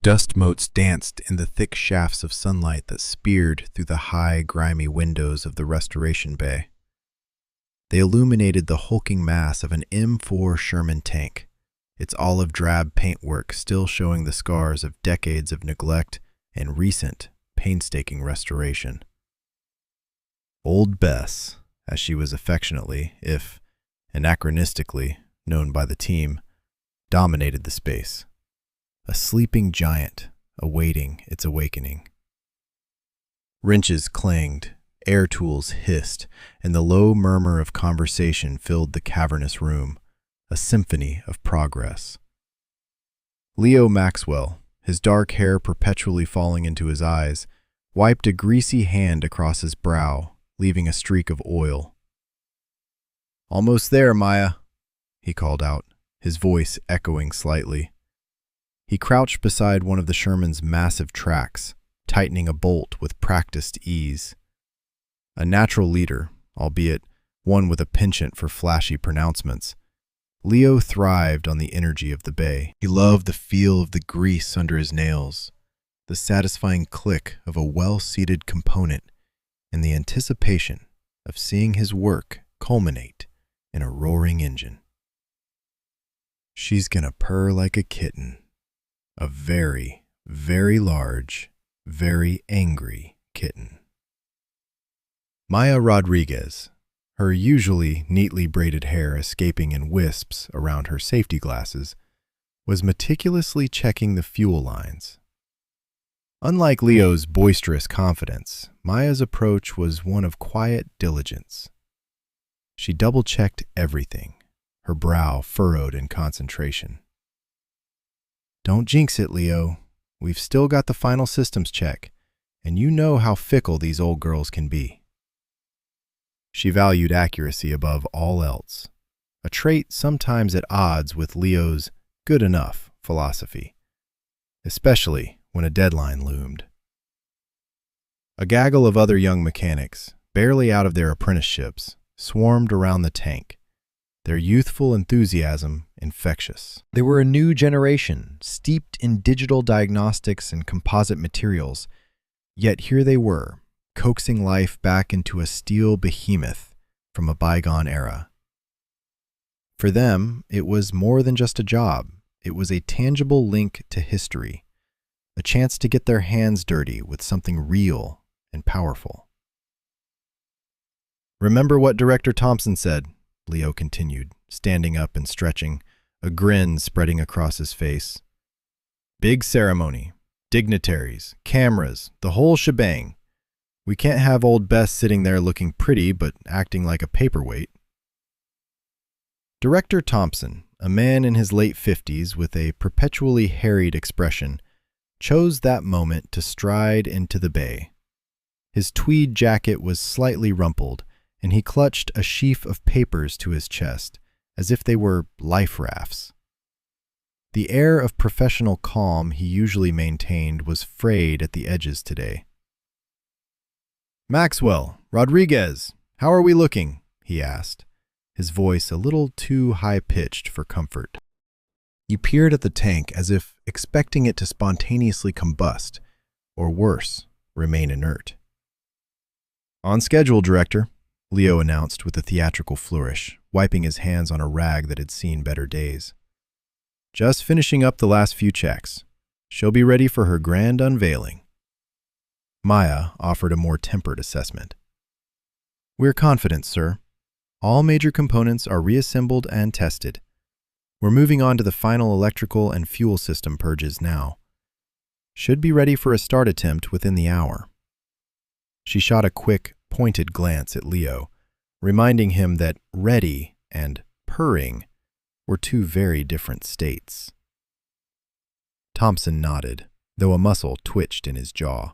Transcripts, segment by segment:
Dust motes danced in the thick shafts of sunlight that speared through the high, grimy windows of the restoration bay. They illuminated the hulking mass of an M4 Sherman tank, its olive-drab paintwork still showing the scars of decades of neglect and recent, painstaking restoration. Old Bess, as she was affectionately, if anachronistically, known by the team, dominated the space. A sleeping giant awaiting its awakening. Wrenches clanged, air tools hissed, and the low murmur of conversation filled the cavernous room, a symphony of progress. Leo Maxwell, his dark hair perpetually falling into his eyes, wiped a greasy hand across his brow, leaving a streak of oil. "Almost there, Maya," he called out, his voice echoing slightly. He crouched beside one of the Sherman's massive tracks, tightening a bolt with practiced ease. A natural leader, albeit one with a penchant for flashy pronouncements, Leo thrived on the energy of the bay. He loved the feel of the grease under his nails, the satisfying click of a well-seated component, and the anticipation of seeing his work culminate in a roaring engine. "She's gonna purr like a kitten. A very, very large, very angry kitten." Maya Rodriguez, her usually neatly braided hair escaping in wisps around her safety glasses, was meticulously checking the fuel lines. Unlike Leo's boisterous confidence, Maya's approach was one of quiet diligence. She double-checked everything, her brow furrowed in concentration. "Don't jinx it, Leo. We've still got the final systems check, and you know how fickle these old girls can be." She valued accuracy above all else, a trait sometimes at odds with Leo's good enough philosophy, especially when a deadline loomed. A gaggle of other young mechanics, barely out of their apprenticeships, swarmed around the tank, their youthful enthusiasm infectious. They were a new generation, steeped in digital diagnostics and composite materials, yet here they were, coaxing life back into a steel behemoth from a bygone era. For them, it was more than just a job. It was a tangible link to history, a chance to get their hands dirty with something real and powerful. "Remember what Director Thompson said," Leo continued, standing up and stretching, a grin spreading across his face. "Big ceremony, dignitaries, cameras, the whole shebang. We can't have old Bess sitting there looking pretty but acting like a paperweight." Director Thompson, a man in his late 50s with a perpetually harried expression, chose that moment to stride into the bay. His tweed jacket was slightly rumpled, and he clutched a sheaf of papers to his chest, as if they were life rafts. The air of professional calm he usually maintained was frayed at the edges today. "Maxwell, Rodriguez, how are we looking?" he asked, his voice a little too high-pitched for comfort. He peered at the tank as if expecting it to spontaneously combust, or worse, remain inert. "On schedule, Director," Leo announced with a theatrical flourish, wiping his hands on a rag that had seen better days. "Just finishing up the last few checks. She'll be ready for her grand unveiling." Maya offered a more tempered assessment. "We're confident, sir. All major components are reassembled and tested. We're moving on to the final electrical and fuel system purges now. Should be ready for a start attempt within the hour." She shot a quick, pointed glance at Leo, reminding him that ready and purring were two very different states. Thompson nodded, though a muscle twitched in his jaw.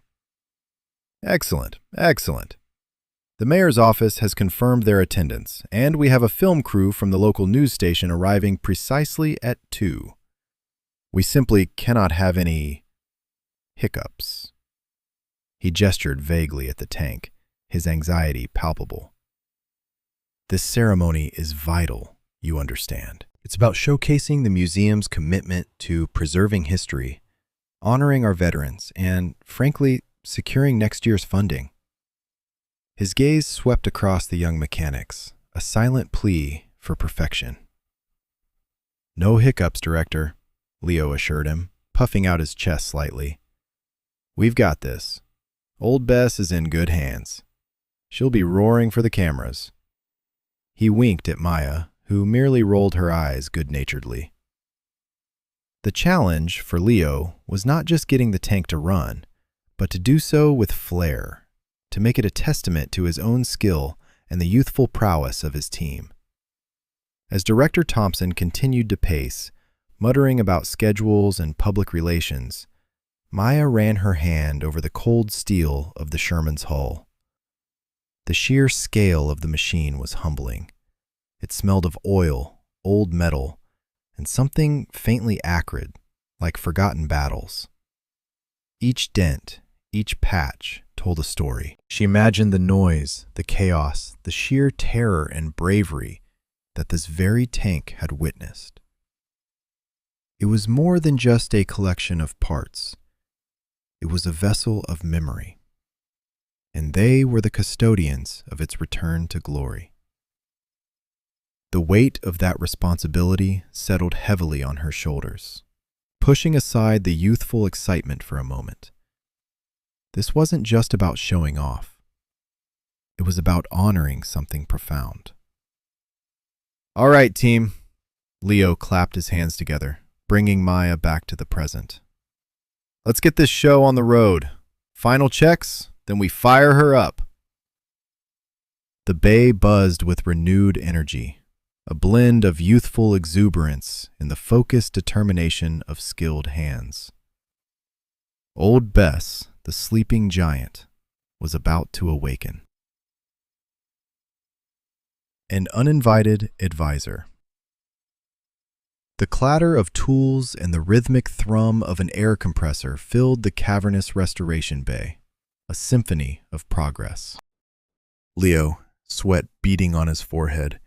"Excellent, excellent. The mayor's office has confirmed their attendance, and we have a film crew from the local news station arriving precisely at 2. We simply cannot have any hiccups." He gestured vaguely at the tank, his anxiety palpable. "This ceremony is vital, you understand. It's about showcasing the museum's commitment to preserving history, honoring our veterans, and, frankly, securing next year's funding. His gaze swept across the young mechanics, a silent plea for perfection. "No hiccups, Director," Leo assured him, puffing out his chest slightly. "We've got this. Old Bess is in good hands. She'll be roaring for the cameras." He winked at Maya, who merely rolled her eyes good-naturedly. The challenge for Leo was not just getting the tank to run, but to do so with flair, to make it a testament to his own skill and the youthful prowess of his team. As Director Thompson continued to pace, muttering about schedules and public relations, Maya ran her hand over the cold steel of the Sherman's hull. The sheer scale of the machine was humbling. It smelled of oil, old metal, and something faintly acrid, like forgotten battles. Each dent, each patch told a story. She imagined the noise, the chaos, the sheer terror and bravery that this very tank had witnessed. It was more than just a collection of parts. It was a vessel of memory, and they were the custodians of its return to glory. The weight of that responsibility settled heavily on her shoulders, pushing aside the youthful excitement for a moment. This wasn't just about showing off. It was about honoring something profound. "All right, team." Leo clapped his hands together, bringing Maya back to the present. "Let's get this show on the road. Final checks, then we fire her up." The bay buzzed with renewed energy, a blend of youthful exuberance and the focused determination of skilled hands. Old Bess, the sleeping giant, was about to awaken. An uninvited advisor. The clatter of tools and the rhythmic thrum of an air compressor filled the cavernous restoration bay, a symphony of progress. Leo, sweat beading on his forehead,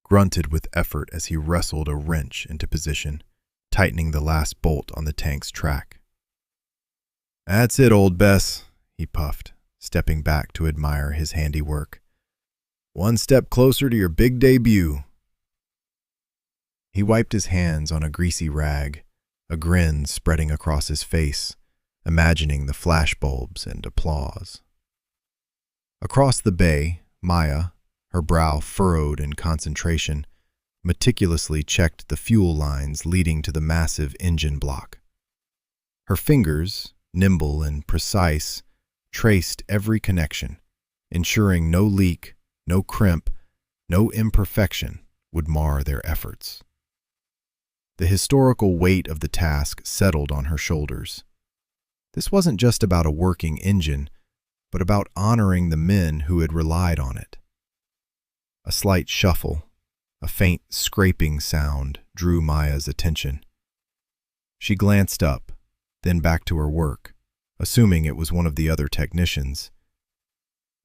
grunted with effort as he wrestled a wrench into position, tightening the last bolt on the tank's track. "That's it, Old Bess," he puffed, stepping back to admire his handiwork. "One step closer to your big debut." He wiped his hands on a greasy rag, a grin spreading across his face, imagining the flashbulbs and applause. Across the bay, Maya, her brow furrowed in concentration, meticulously checked the fuel lines leading to the massive engine block. Her fingers, nimble and precise, traced every connection, ensuring no leak, no crimp, no imperfection would mar their efforts. The historical weight of the task settled on her shoulders. This wasn't just about a working engine, but about honoring the men who had relied on it. A slight shuffle, a faint scraping sound drew Maya's attention. She glanced up, then back to her work, assuming it was one of the other technicians.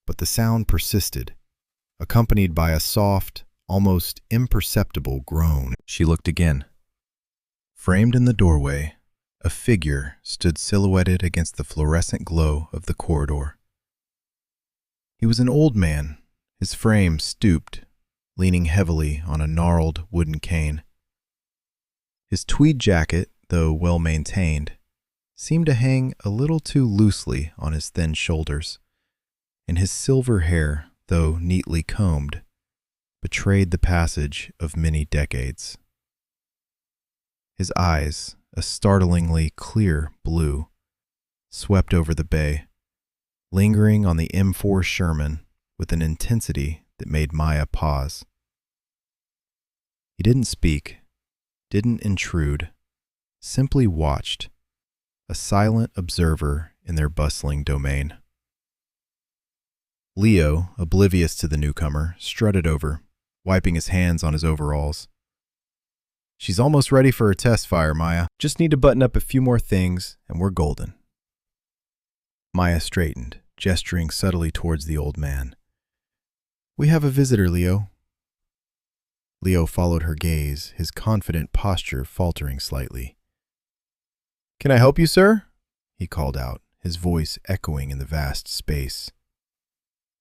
But the sound persisted, accompanied by a soft, almost imperceptible groan. She looked again. Framed in the doorway, a figure stood silhouetted against the fluorescent glow of the corridor. He was an old man, his frame stooped, leaning heavily on a gnarled wooden cane. His tweed jacket, though well-maintained, seemed to hang a little too loosely on his thin shoulders, and his silver hair, though neatly combed, betrayed the passage of many decades. His eyes, a startlingly clear blue, swept over the bay, lingering on the M4 Sherman with an intensity that made Maya pause. He didn't speak, didn't intrude, simply watched, a silent observer in their bustling domain. Leo, oblivious to the newcomer, strutted over, wiping his hands on his overalls. "She's almost ready for her test fire, Maya. Just need to button up a few more things, and we're golden." Maya straightened, gesturing subtly towards the old man. "We have a visitor, Leo." Leo followed her gaze, his confident posture faltering slightly. "Can I help you, sir?" he called out, his voice echoing in the vast space.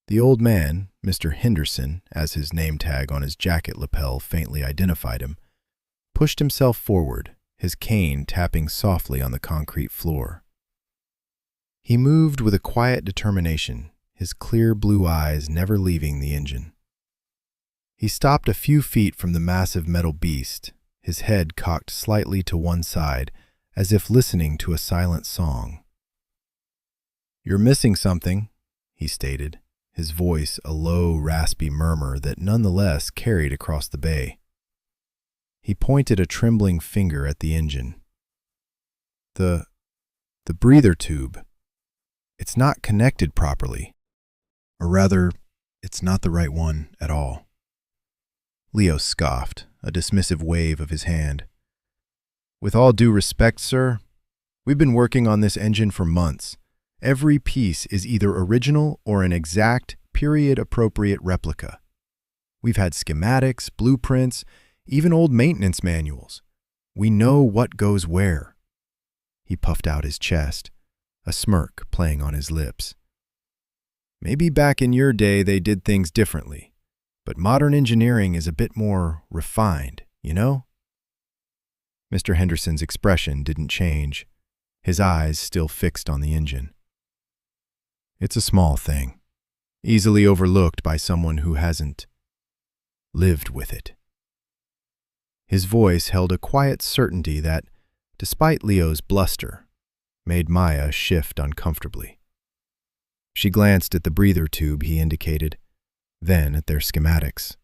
The old man, Mr. Henderson, as his name tag on his jacket lapel faintly identified him, pushed himself forward, his cane tapping softly on the concrete floor. He moved with a quiet determination, his clear blue eyes never leaving the engine. He stopped a few feet from the massive metal beast, his head cocked slightly to one side, as if listening to a silent song. "You're missing something," he stated, his voice a low, raspy murmur that nonetheless carried across the bay. He pointed a trembling finger at the engine. The breather tube. It's not connected properly. Or rather, it's not the right one at all." Leo scoffed, a dismissive wave of his hand. "With all due respect, sir, we've been working on this engine for months. Every piece is either original or an exact, period-appropriate replica. We've had schematics, blueprints, even old maintenance manuals. We know what goes where." He puffed out his chest, a smirk playing on his lips. "Maybe back in your day they did things differently, but modern engineering is a bit more refined, you know?" Mr. Henderson's expression didn't change, his eyes still fixed on the engine. "It's a small thing, easily overlooked by someone who hasn't lived with it." His voice held a quiet certainty that, despite Leo's bluster, made Maya shift uncomfortably. She glanced at the breather tube he indicated, then at their schematics.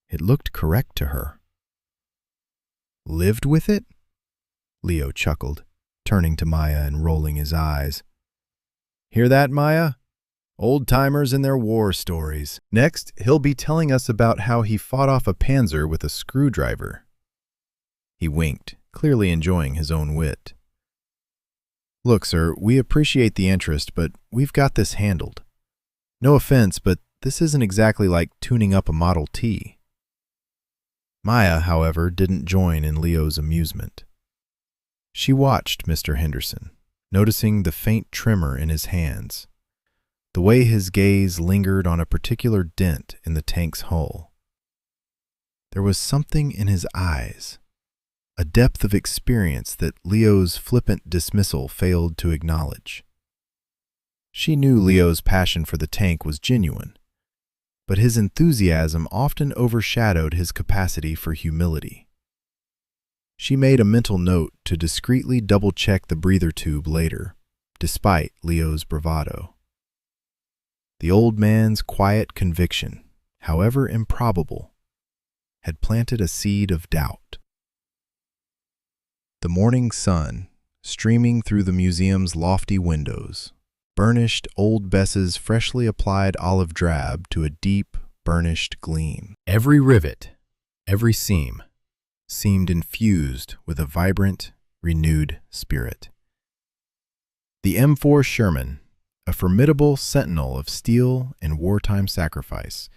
It looked correct to her. "Lived with it?" Leo chuckled, turning to Maya and rolling his eyes. "Hear that, Maya? Old-timers and their war stories. Next, he'll be telling us about how he fought off a panzer with a screwdriver." He winked, clearly enjoying his own wit. "Look, sir, we appreciate the interest, but we've got this handled. No offense, but this isn't exactly like tuning up a Model T." Maya, however, didn't join in Leo's amusement. She watched Mr. Henderson, noticing the faint tremor in his hands, the way his gaze lingered on a particular dent in the tank's hull. There was something in his eyes, a depth of experience that Leo's flippant dismissal failed to acknowledge. She knew Leo's passion for the tank was genuine, but his enthusiasm often overshadowed his capacity for humility. She made a mental note to discreetly double-check the breather tube later, despite Leo's bravado. The old man's quiet conviction, however improbable, had planted a seed of doubt. The morning sun, streaming through the museum's lofty windows, burnished old Bess's freshly applied olive drab to a deep, burnished gleam. Every rivet, every seam, seemed infused with a vibrant, renewed spirit. The M4 Sherman, a formidable sentinel of steel and wartime sacrifice,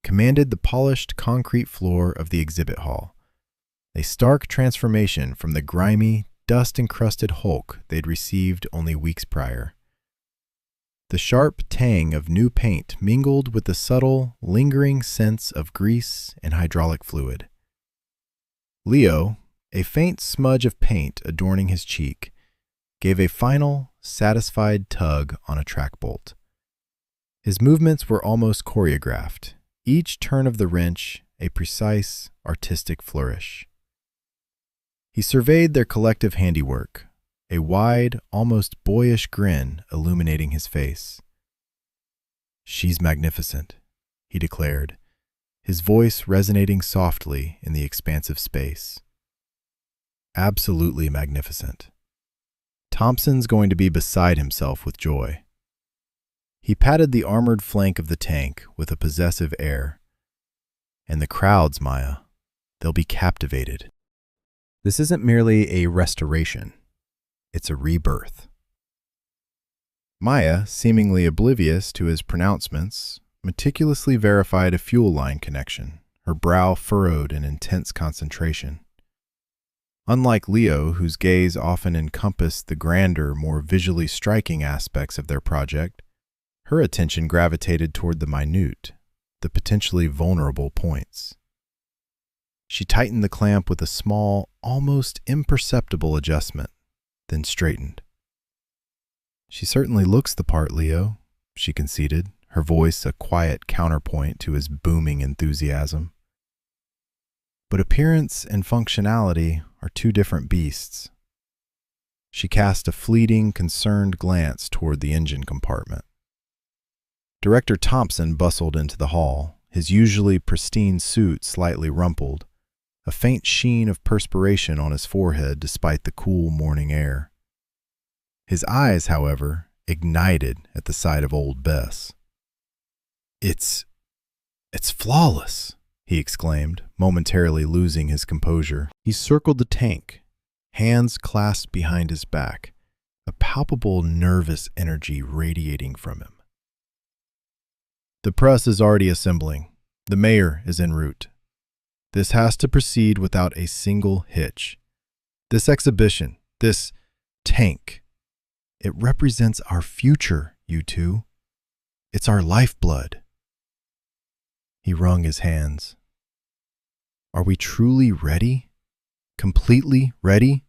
commanded the polished concrete floor of the exhibit hall, a stark transformation from the grimy, dust-encrusted hulk they'd received only weeks prior. The sharp tang of new paint mingled with the subtle, lingering sense of grease and hydraulic fluid. Leo, a faint smudge of paint adorning his cheek, gave a final, satisfied tug on a track bolt. His movements were almost choreographed, each turn of the wrench a precise, artistic flourish. He surveyed their collective handiwork, a wide, almost boyish grin illuminating his face. "She's magnificent," he declared, his voice resonating softly in the expansive space. "Absolutely magnificent. Thompson's going to be beside himself with joy." He patted the armored flank of the tank with a possessive air. "And the crowds, Maya, they'll be captivated. This isn't merely a restoration. It's a rebirth." Maya, seemingly oblivious to his pronouncements, meticulously verified a fuel line connection, her brow furrowed in intense concentration. Unlike Leo, whose gaze often encompassed the grander, more visually striking aspects of their project, her attention gravitated toward the minute, the potentially vulnerable points. She tightened the clamp with a small, almost imperceptible adjustment, then straightened. "She certainly looks the part, Leo," she conceded, her voice a quiet counterpoint to his booming enthusiasm. "But appearance and functionality are two different beasts." She cast a fleeting, concerned glance toward the engine compartment. Director Thompson bustled into the hall, his usually pristine suit slightly rumpled, a faint sheen of perspiration on his forehead despite the cool morning air. His eyes, however, ignited at the sight of Old Bess. It's flawless," he exclaimed, momentarily losing his composure. He circled the tank, hands clasped behind his back, a palpable nervous energy radiating from him. "The press is already assembling. The mayor is en route. This has to proceed without a single hitch. This exhibition, this tank, it represents our future, you two. It's our lifeblood." He wrung his hands. "Are we truly ready? Completely ready?"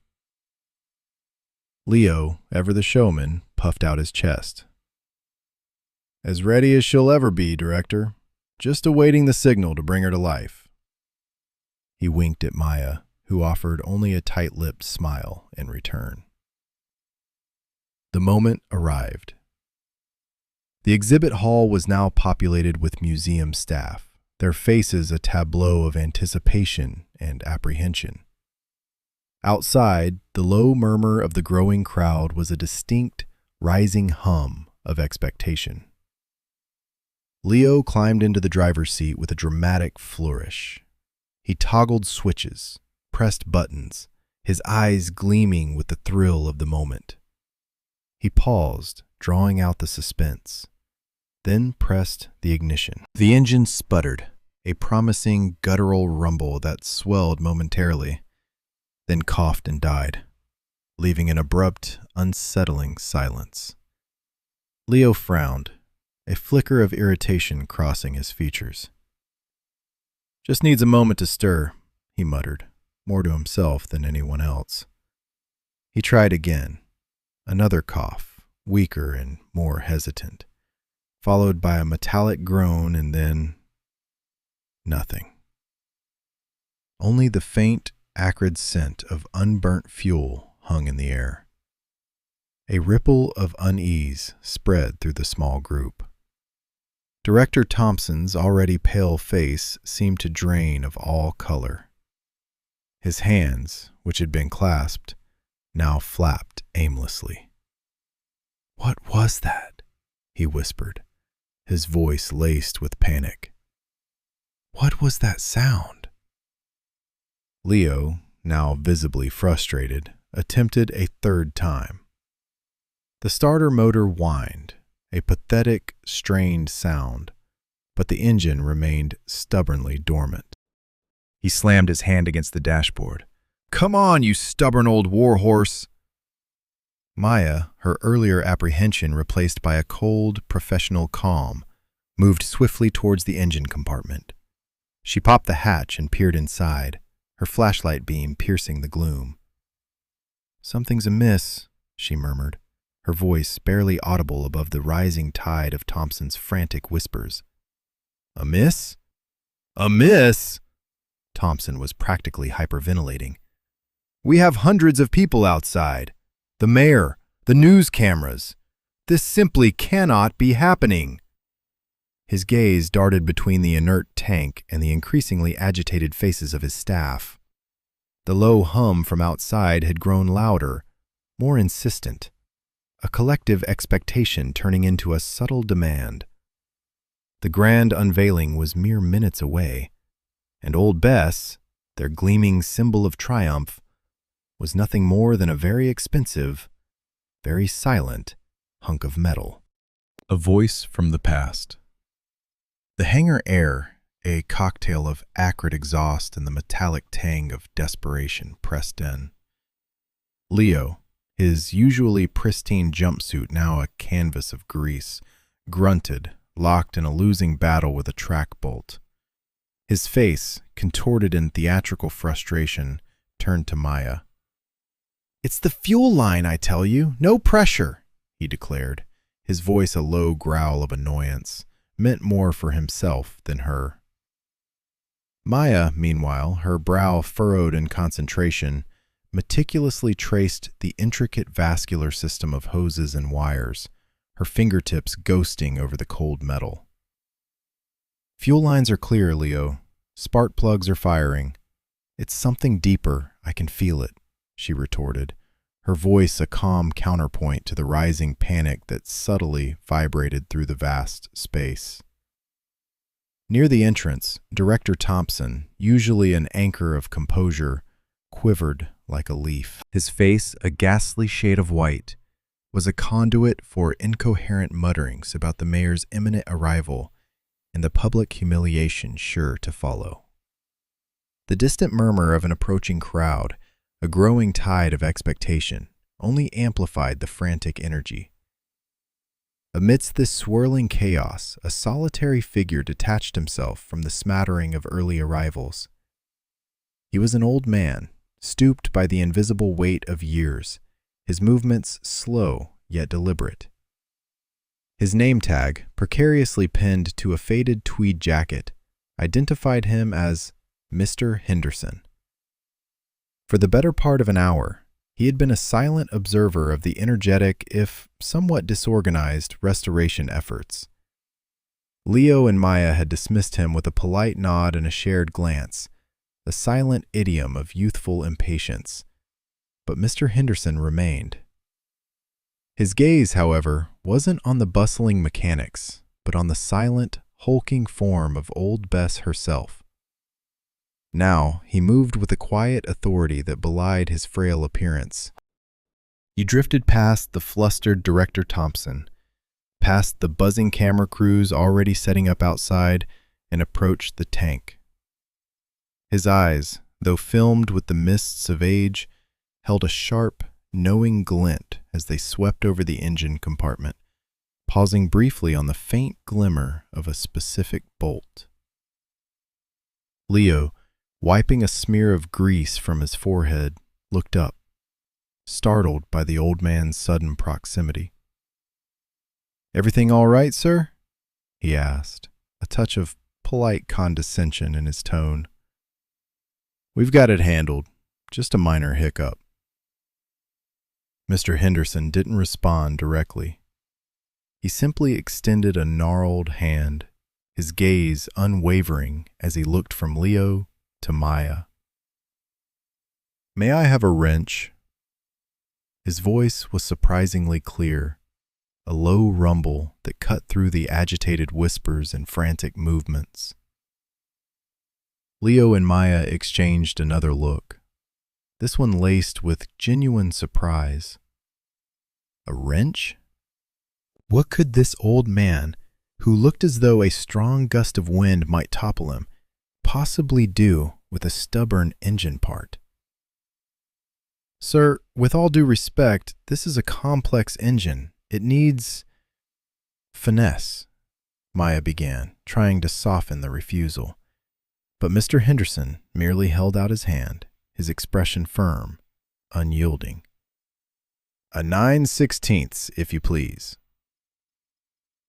Leo, ever the showman, puffed out his chest. "As ready as she'll ever be, Director. Just awaiting the signal to bring her to life." He winked at Maya, who offered only a tight-lipped smile in return. The moment arrived. The exhibit hall was now populated with museum staff, their faces a tableau of anticipation and apprehension. Outside, the low murmur of the growing crowd was a distinct, rising hum of expectation. Leo climbed into the driver's seat with a dramatic flourish. He toggled switches, pressed buttons, his eyes gleaming with the thrill of the moment. He paused, drawing out the suspense, then pressed the ignition. The engine sputtered, a promising guttural rumble that swelled momentarily, then coughed and died, leaving an abrupt, unsettling silence. Leo frowned, a flicker of irritation crossing his features. "Just needs a moment to stir," he muttered, more to himself than anyone else. He tried again, another cough, weaker and more hesitant, followed by a metallic groan and then nothing. Only the faint, acrid scent of unburnt fuel hung in the air. A ripple of unease spread through the small group. Director Thompson's already pale face seemed to drain of all color. His hands, which had been clasped, now flapped aimlessly. "What was that?" he whispered, his voice laced with panic. "What was that sound?" Leo, now visibly frustrated, attempted a third time. The starter motor whined, a pathetic, strained sound, but the engine remained stubbornly dormant. He slammed his hand against the dashboard. "Come on, you stubborn old warhorse!" Maya, her earlier apprehension replaced by a cold, professional calm, moved swiftly towards the engine compartment. She popped the hatch and peered inside, her flashlight beam piercing the gloom. "Something's amiss," she murmured, her voice barely audible above the rising tide of Thompson's frantic whispers. "Amiss? Amiss?" Thompson was practically hyperventilating. "We have hundreds of people outside. The mayor, the news cameras. This simply cannot be happening." His gaze darted between the inert tank and the increasingly agitated faces of his staff. The low hum from outside had grown louder, more insistent, a collective expectation turning into a subtle demand. The grand unveiling was mere minutes away, and Old Bess, their gleaming symbol of triumph, was nothing more than a very expensive, very silent hunk of metal. A voice from the past. The hangar air, a cocktail of acrid exhaust and the metallic tang of desperation, pressed in. Leo, his usually pristine jumpsuit now a canvas of grease, grunted, locked in a losing battle with a track bolt. His face, contorted in theatrical frustration, turned to Maya. "It's the fuel line, I tell you. No pressure," he declared, his voice a low growl of annoyance, meant more for himself than her. Maya, meanwhile, her brow furrowed in concentration, meticulously traced the intricate vascular system of hoses and wires, her fingertips ghosting over the cold metal. "Fuel lines are clear, Leo. Spark plugs are firing. It's something deeper. I can feel it," she retorted, her voice a calm counterpoint to the rising panic that subtly vibrated through the vast space. Near the entrance, Director Thompson, usually an anchor of composure, quivered like a leaf. His face, a ghastly shade of white, was a conduit for incoherent mutterings about the mayor's imminent arrival and the public humiliation sure to follow. The distant murmur of an approaching crowd, a growing tide of expectation, only amplified the frantic energy. Amidst this swirling chaos, a solitary figure detached himself from the smattering of early arrivals. He was an old man, stooped by the invisible weight of years, his movements slow yet deliberate. His name tag, precariously pinned to a faded tweed jacket, identified him as Mr. Henderson. For the better part of an hour, he had been a silent observer of the energetic, if somewhat disorganized, restoration efforts. Leo and Maya had dismissed him with a polite nod and a shared glance, the silent idiom of youthful impatience. But Mr. Henderson remained. His gaze, however, wasn't on the bustling mechanics, but on the silent, hulking form of old Bess herself. Now he moved with a quiet authority that belied his frail appearance. He drifted past the flustered Director Thompson, past the buzzing camera crews already setting up outside, and approached the tank. His eyes, though filmed with the mists of age, held a sharp, knowing glint as they swept over the engine compartment, pausing briefly on the faint glimmer of a specific bolt. Leo, wiping a smear of grease from his forehead, looked up, startled by the old man's sudden proximity. "Everything all right, sir?" he asked, a touch of polite condescension in his tone. "We've got it handled. Just a minor hiccup." Mr. Henderson didn't respond directly. He simply extended a gnarled hand, his gaze unwavering as he looked from Leo to Maya. "May I have a wrench?" His voice was surprisingly clear, a low rumble that cut through the agitated whispers and frantic movements. Leo and Maya exchanged another look, this one laced with genuine surprise. A wrench? What could this old man, who looked as though a strong gust of wind might topple him, possibly do with a stubborn engine part? "Sir, with all due respect, this is a complex engine. It needs finesse," Maya began, trying to soften the refusal. But Mr. Henderson merely held out his hand, his expression firm, unyielding. "A 9/16, if you please."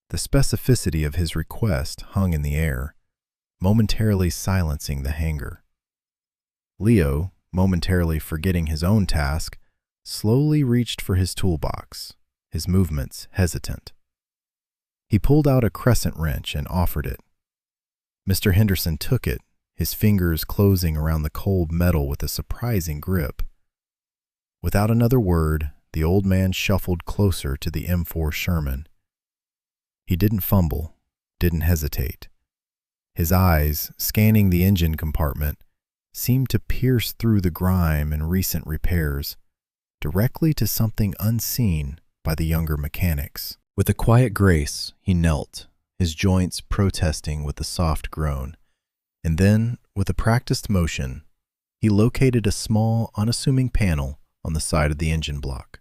The specificity of his request hung in the air, momentarily silencing the hanger. Leo, momentarily forgetting his own task, slowly reached for his toolbox, his movements hesitant. He pulled out a crescent wrench and offered it. Mr. Henderson took it, his fingers closing around the cold metal with a surprising grip. Without another word, the old man shuffled closer to the M4 Sherman. He didn't fumble, didn't hesitate. His eyes, scanning the engine compartment, seemed to pierce through the grime and recent repairs, directly to something unseen by the younger mechanics. With a quiet grace, he knelt, his joints protesting with a soft groan, and then, with a practiced motion, he located a small, unassuming panel on the side of the engine block.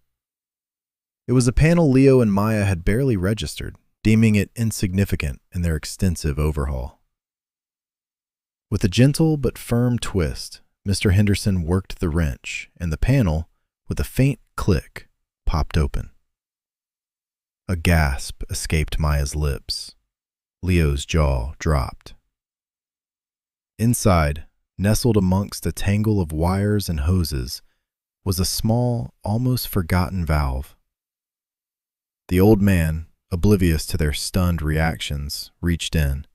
It was a panel Leo and Maya had barely registered, deeming it insignificant in their extensive overhaul. With a gentle but firm twist, Mr. Henderson worked the wrench, and the panel, with a faint click, popped open. A gasp escaped Maya's lips. Leo's jaw dropped. Inside, nestled amongst a tangle of wires and hoses, was a small, almost forgotten valve. The old man, oblivious to their stunned reactions, reached in,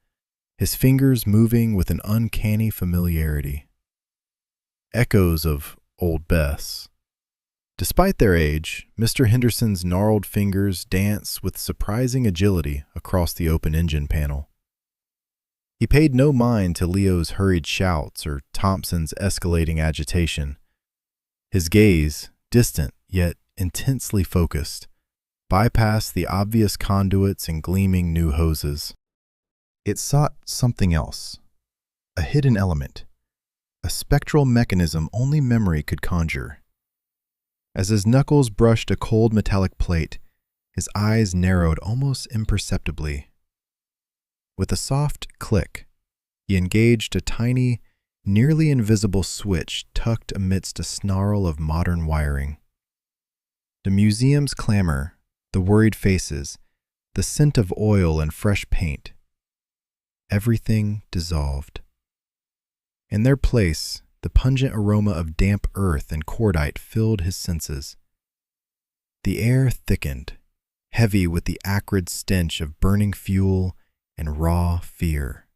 his fingers moving with an uncanny familiarity. Echoes of Old Bess. Despite their age, Mr. Henderson's gnarled fingers danced with surprising agility across the open engine panel. He paid no mind to Leo's hurried shouts or Thompson's escalating agitation. His gaze, distant yet intensely focused, bypassed the obvious conduits and gleaming new hoses. It sought something else, a hidden element, a spectral mechanism only memory could conjure. As his knuckles brushed a cold metallic plate, his eyes narrowed almost imperceptibly. With a soft click, he engaged a tiny, nearly invisible switch tucked amidst a snarl of modern wiring. The museum's clamor, the worried faces, the scent of oil and fresh paint, everything dissolved. In their place, the pungent aroma of damp earth and cordite filled his senses. The air thickened, heavy with the acrid stench of burning fuel and raw fear.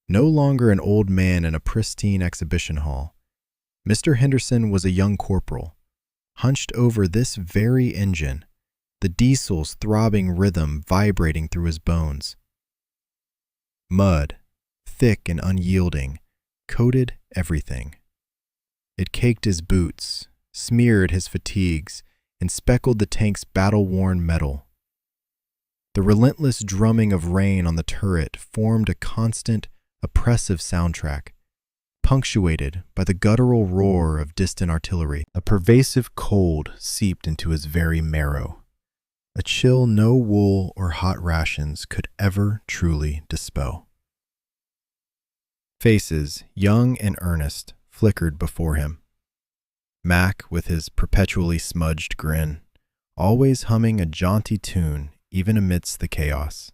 No longer an old man in a pristine exhibition hall, Mr. Henderson was a young corporal, hunched over this very engine, the diesel's throbbing rhythm vibrating through his bones. Mud, thick and unyielding, coated everything. It caked his boots, smeared his fatigues, and speckled the tank's battle-worn metal. The relentless drumming of rain on the turret formed a constant, oppressive soundtrack, punctuated by the guttural roar of distant artillery. A pervasive cold seeped into his very marrow, a chill no wool or hot rations could ever truly dispel. Faces, young and earnest, flickered before him. Mac, with his perpetually smudged grin, always humming a jaunty tune even amidst the chaos.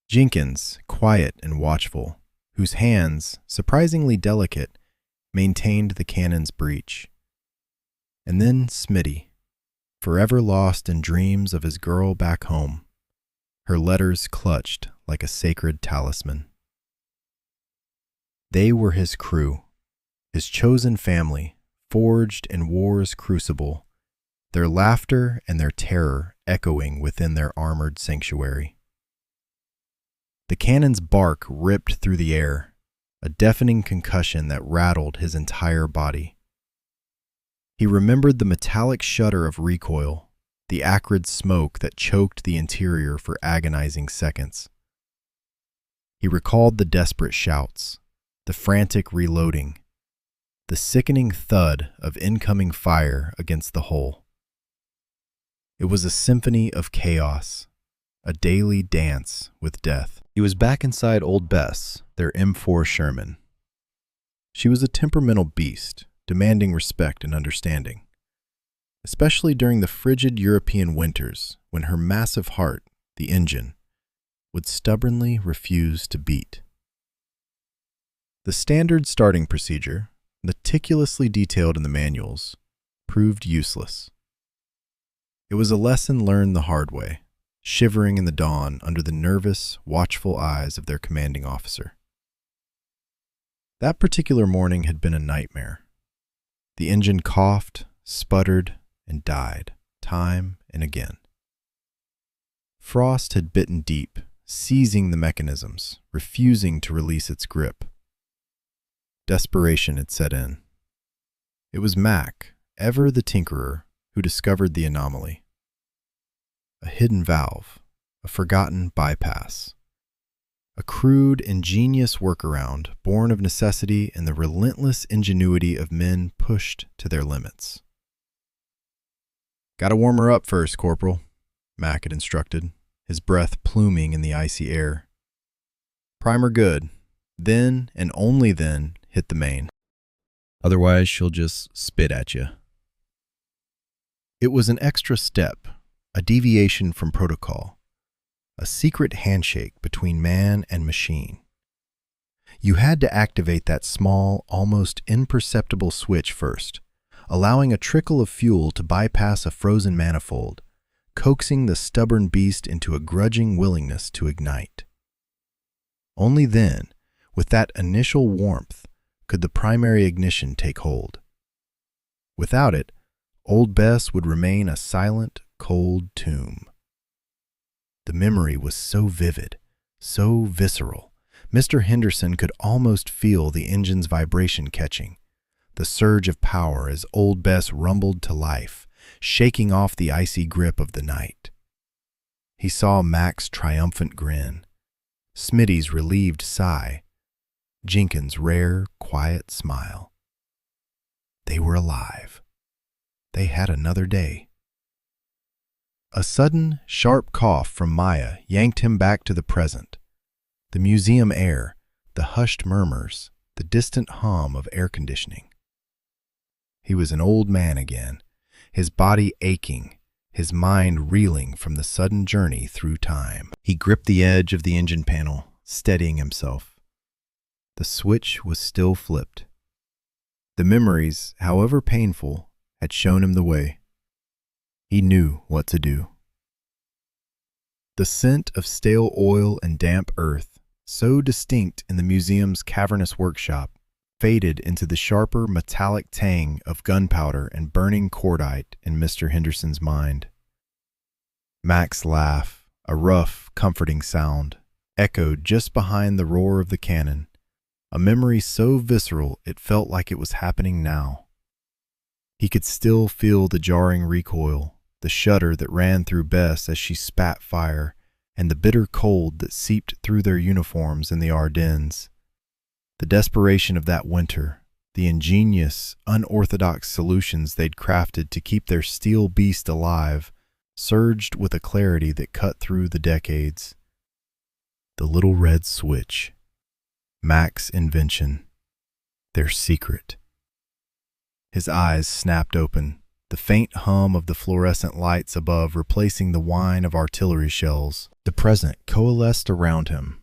Jenkins, quiet and watchful, whose hands, surprisingly delicate, maintained the cannon's breech. And then Smitty, forever lost in dreams of his girl back home, her letters clutched like a sacred talisman. They were his crew, his chosen family, forged in war's crucible, their laughter and their terror echoing within their armored sanctuary. The cannon's bark ripped through the air, a deafening concussion that rattled his entire body. He remembered the metallic shudder of recoil, the acrid smoke that choked the interior for agonizing seconds. He recalled the desperate shouts, the frantic reloading, the sickening thud of incoming fire against the hull. It was a symphony of chaos, a daily dance with death. He was back inside Old Bess, their M4 Sherman. She was a temperamental beast, demanding respect and understanding, especially during the frigid European winters when her massive heart, the engine, would stubbornly refuse to beat. The standard starting procedure, meticulously detailed in the manuals, proved useless. It was a lesson learned the hard way, shivering in the dawn under the nervous, watchful eyes of their commanding officer. That particular morning had been a nightmare. The engine coughed, sputtered, and died, time and again. Frost had bitten deep, seizing the mechanisms, refusing to release its grip. Desperation had set in. It was Mac, ever the tinkerer, who discovered the anomaly. A hidden valve, a forgotten bypass, a crude, ingenious workaround born of necessity and the relentless ingenuity of men pushed to their limits. "Gotta warm her up first, Corporal," Mac had instructed, his breath pluming in the icy air. "Primer good. Then, and only then, hit the main. Otherwise, she'll just spit at you." It was an extra step, a deviation from protocol, a secret handshake between man and machine. You had to activate that small, almost imperceptible switch first, allowing a trickle of fuel to bypass a frozen manifold, coaxing the stubborn beast into a grudging willingness to ignite. Only then, with that initial warmth, could the primary ignition take hold. Without it, Old Bess would remain a silent, cold tomb. The memory was so vivid, so visceral, Mr. Henderson could almost feel the engine's vibration catching, the surge of power as Old Bess rumbled to life, shaking off the icy grip of the night. He saw Mac's triumphant grin, Smitty's relieved sigh, Jenkins' rare, quiet smile. They were alive. They had another day. A sudden, sharp cough from Maya yanked him back to the present. The museum air, the hushed murmurs, the distant hum of air conditioning. He was an old man again, his body aching, his mind reeling from the sudden journey through time. He gripped the edge of the engine panel, steadying himself. The switch was still flipped. The memories, however painful, had shown him the way. He knew what to do. The scent of stale oil and damp earth, so distinct in the museum's cavernous workshop, faded into the sharper metallic tang of gunpowder and burning cordite in Mr. Henderson's mind. Mac's laugh, a rough, comforting sound, echoed just behind the roar of the cannon, a memory so visceral it felt like it was happening now. He could still feel the jarring recoil, the shudder that ran through Bess as she spat fire, and the bitter cold that seeped through their uniforms in the Ardennes. The desperation of that winter, the ingenious, unorthodox solutions they'd crafted to keep their steel beast alive, surged with a clarity that cut through the decades. The little red switch. Mac's invention. Their secret. His eyes snapped open, the faint hum of the fluorescent lights above replacing the whine of artillery shells. The present coalesced around him,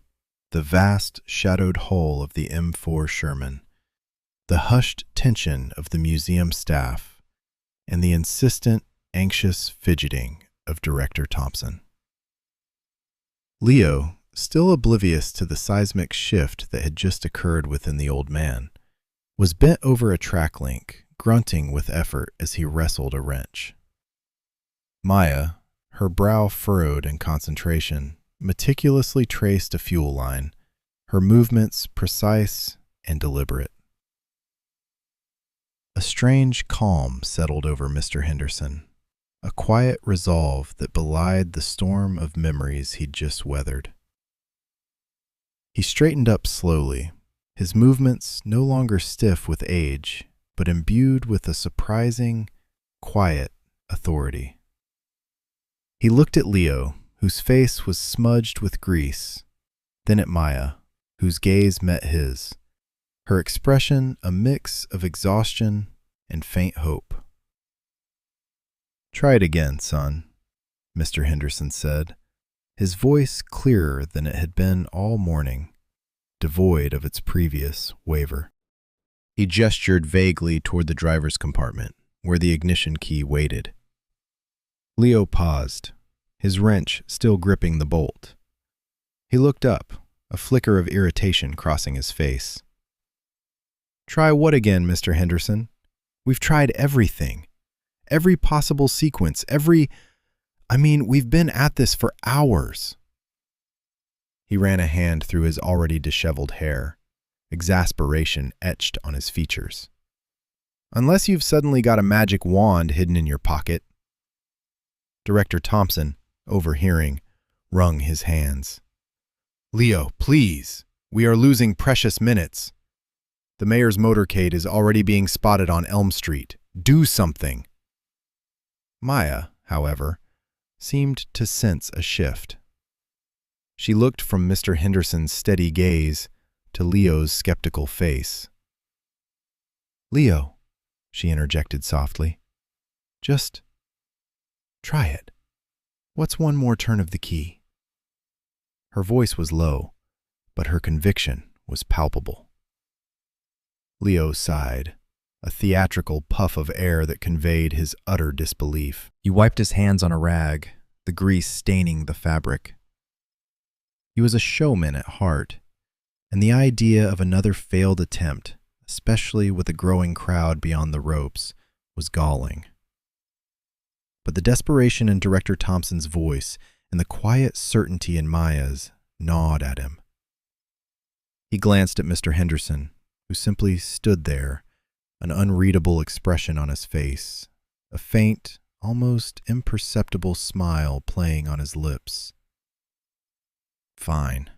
the vast, shadowed hull of the M4 Sherman, the hushed tension of the museum staff, and the insistent, anxious fidgeting of Director Thompson. Leo, still oblivious to the seismic shift that had just occurred within the old man, was bent over a track link, grunting with effort as he wrestled a wrench. Maya, her brow furrowed in concentration, meticulously traced a fuel line, her movements precise and deliberate. A strange calm settled over Mr. Henderson, a quiet resolve that belied the storm of memories he'd just weathered. He straightened up slowly, his movements no longer stiff with age, but imbued with a surprising, quiet authority. He looked at Leo, whose face was smudged with grease, then at Maya, whose gaze met his, her expression a mix of exhaustion and faint hope. "Try it again, son," Mr. Henderson said, his voice clearer than it had been all morning, devoid of its previous waver. He gestured vaguely toward the driver's compartment, where the ignition key waited. Leo paused, his wrench still gripping the bolt. He looked up, a flicker of irritation crossing his face. "Try what again, Mr. Henderson? We've tried everything. Every possible sequence, we've been at this for hours." He ran a hand through his already disheveled hair, exasperation etched on his features. "Unless you've suddenly got a magic wand hidden in your pocket." Director Thompson, overhearing, wrung his hands. Leo, please. We are losing precious minutes. The mayor's motorcade is already being spotted on Elm Street. Do something. Maya, however, seemed to sense a shift. She looked from Mr. Henderson's steady gaze to Leo's skeptical face. Leo, she interjected softly, just try it. What's one more turn of the key? Her voice was low, but her conviction was palpable. Leo sighed, a theatrical puff of air that conveyed his utter disbelief. He wiped his hands on a rag, the grease staining the fabric. He was a showman at heart, and the idea of another failed attempt, especially with a growing crowd beyond the ropes, was galling. But the desperation in Director Thompson's voice and the quiet certainty in Maya's gnawed at him. He glanced at Mr. Henderson, who simply stood there, an unreadable expression on his face, a faint, almost imperceptible smile playing on his lips. Fine,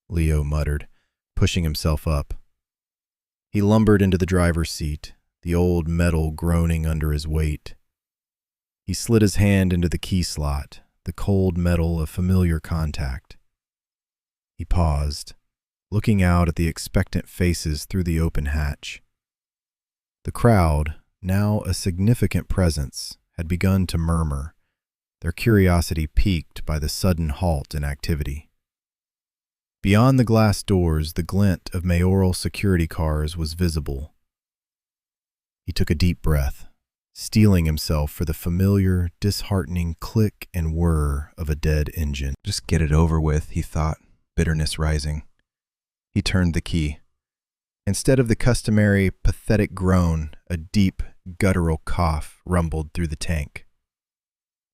Leo muttered, pushing himself up. He lumbered into the driver's seat, the old metal groaning under his weight. He slid his hand into the key slot, the cold metal a familiar contact. He paused, looking out at the expectant faces through the open hatch. The crowd, now a significant presence, had begun to murmur, their curiosity piqued by the sudden halt in activity. Beyond the glass doors, the glint of mayoral security cars was visible. He took a deep breath, steeling himself for the familiar, disheartening click and whir of a dead engine. Just get it over with, he thought, bitterness rising. He turned the key. Instead of the customary, pathetic groan, a deep, guttural cough rumbled through the tank.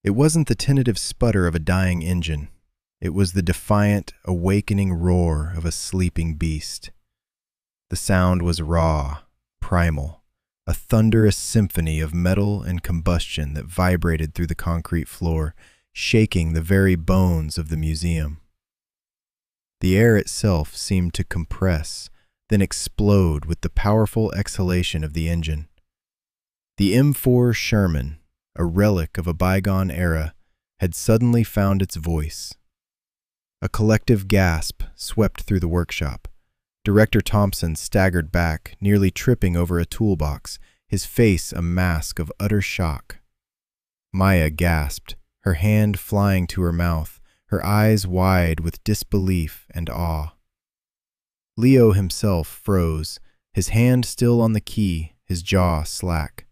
It wasn't the tentative sputter of a dying engine. It was the defiant, awakening roar of a sleeping beast. The sound was raw, primal, a thunderous symphony of metal and combustion that vibrated through the concrete floor, shaking the very bones of the museum. The air itself seemed to compress, then explode with the powerful exhalation of the engine. The M4 Sherman, a relic of a bygone era, had suddenly found its voice. A collective gasp swept through the workshop. Director Thompson staggered back, nearly tripping over a toolbox, his face a mask of utter shock. Maya gasped, her hand flying to her mouth, her eyes wide with disbelief and awe. Leo himself froze, his hand still on the key, his jaw slack.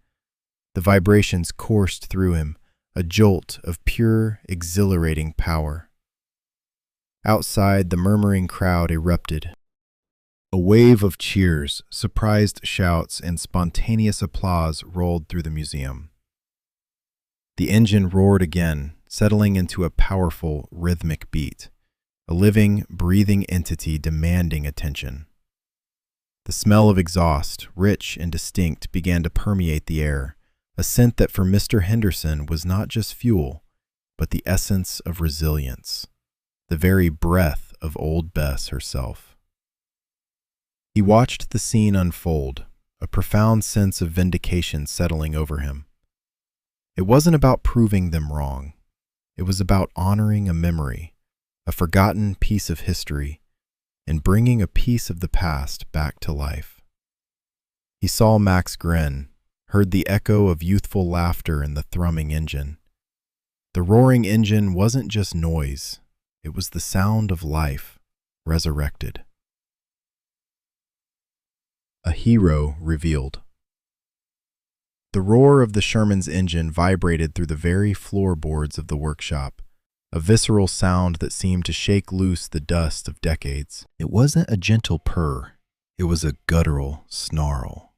The vibrations coursed through him, a jolt of pure, exhilarating power. Outside, the murmuring crowd erupted. A wave of cheers, surprised shouts, and spontaneous applause rolled through the museum. The engine roared again, settling into a powerful, rhythmic beat, a living, breathing entity demanding attention. The smell of exhaust, rich and distinct, began to permeate the air, a scent that for Mr. Henderson was not just fuel, but the essence of resilience, the very breath of Old Bess herself. He watched the scene unfold, a profound sense of vindication settling over him. It wasn't about proving them wrong. It was about honoring a memory, a forgotten piece of history, and bringing a piece of the past back to life. He saw Max grin, heard the echo of youthful laughter in the thrumming engine. The roaring engine wasn't just noise. It was the sound of life, resurrected. A hero revealed. The roar of the Sherman's engine vibrated through the very floorboards of the workshop, a visceral sound that seemed to shake loose the dust of decades. It wasn't a gentle purr. It was a guttural snarl,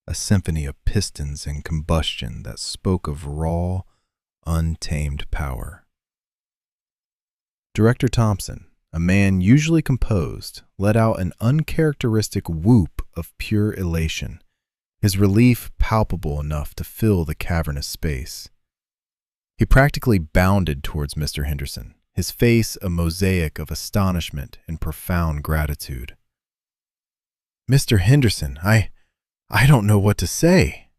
a symphony of pistons and combustion that spoke of raw, untamed power. Director Thompson, a man usually composed, let out an uncharacteristic whoop of pure elation, his relief palpable enough to fill the cavernous space. He practically bounded towards Mr. Henderson, his face a mosaic of astonishment and profound gratitude. "Mr. Henderson, I don't know what to say,"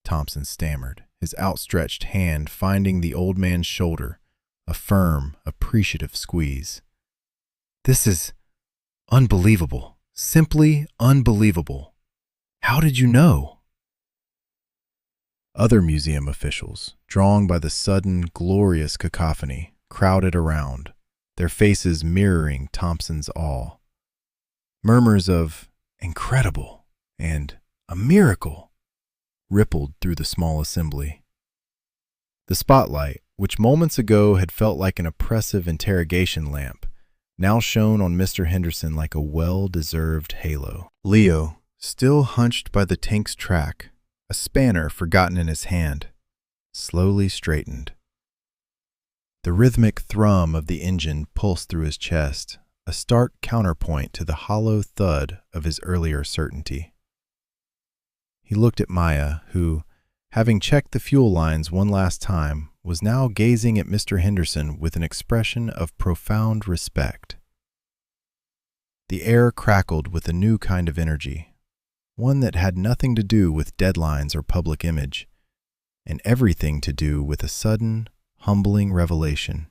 Thompson stammered, his outstretched hand finding the old man's shoulder, a firm, appreciative squeeze. "This is unbelievable, simply unbelievable. How did you know?" Other museum officials, drawn by the sudden, glorious cacophony, crowded around, their faces mirroring Thompson's awe. Murmurs of "incredible" and "a miracle" rippled through the small assembly. The spotlight, which moments ago had felt like an oppressive interrogation lamp, now shone on Mr. Henderson like a well-deserved halo. Leo, still hunched by the tank's track, a spanner forgotten in his hand, slowly straightened. The rhythmic thrum of the engine pulsed through his chest, a stark counterpoint to the hollow thud of his earlier certainty. He looked at Maya, who, having checked the fuel lines one last time, was now gazing at Mr. Henderson with an expression of profound respect. The air crackled with a new kind of energy, one that had nothing to do with deadlines or public image, and everything to do with a sudden, humbling revelation.